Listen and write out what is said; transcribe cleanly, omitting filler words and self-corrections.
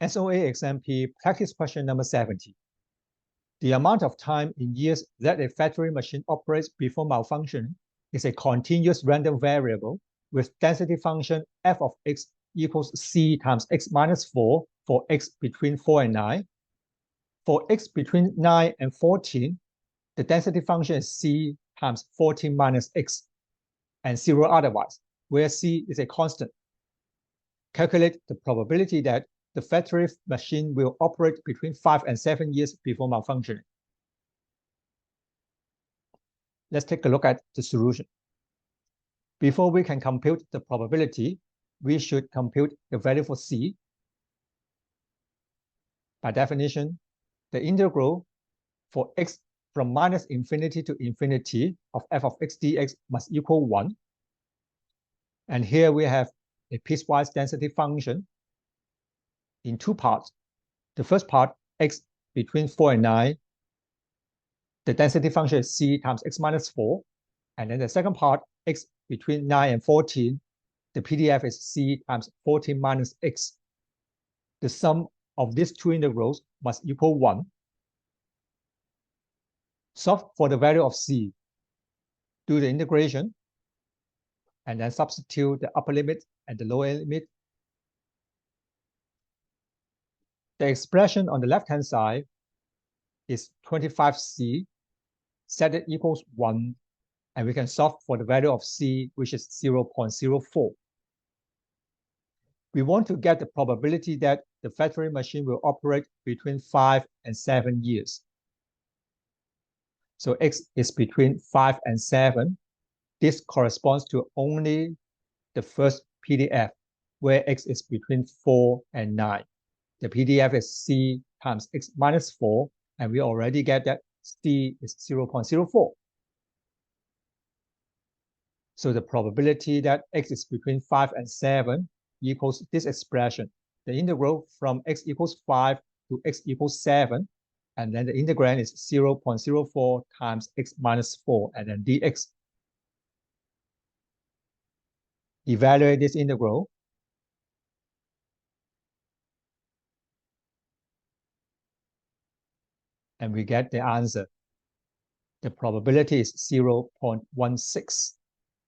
SOA XMP practice question number 70. The amount of time in years that a factory machine operates before malfunction is a continuous random variable with density function f of x equals c times x minus 4 for x between 4 and 9. For x between 9 and 14, the density function is c times 14 minus x and 0 otherwise, where c is a constant. Calculate the probability that the factory machine will operate between 5 and 7 years before malfunctioning. Let's take a look at the solution. Before we can compute the probability, we should compute the value for c. By definition, the integral for x from minus infinity to infinity of f of x dx must equal 1. And here we have a piecewise density function in two parts. The first part, x between 4 and 9, the density function is c times x minus 4. And then the second part, x between 9 and 14, the PDF is c times 14 minus x. The sum of these two integrals must equal 1. Solve for the value of c. Do the integration, and then substitute the upper limit and the lower limit. The expression on the left-hand side is 25c, set it equals 1, and we can solve for the value of c, which is 0.04. We want to get the probability that the factory machine will operate between 5 and 7 years. So x is between 5 and 7. This corresponds to only the first PDF, where x is between 4 and 9. The PDF is c times x minus 4, and we already get that c is 0.04. So the probability that x is between 5 and 7 equals this expression. The integral from x equals 5 to x equals 7, and then the integrand is 0.04 times x minus 4, and then dx. Evaluate this integral. And we get the answer. The probability is 0.16.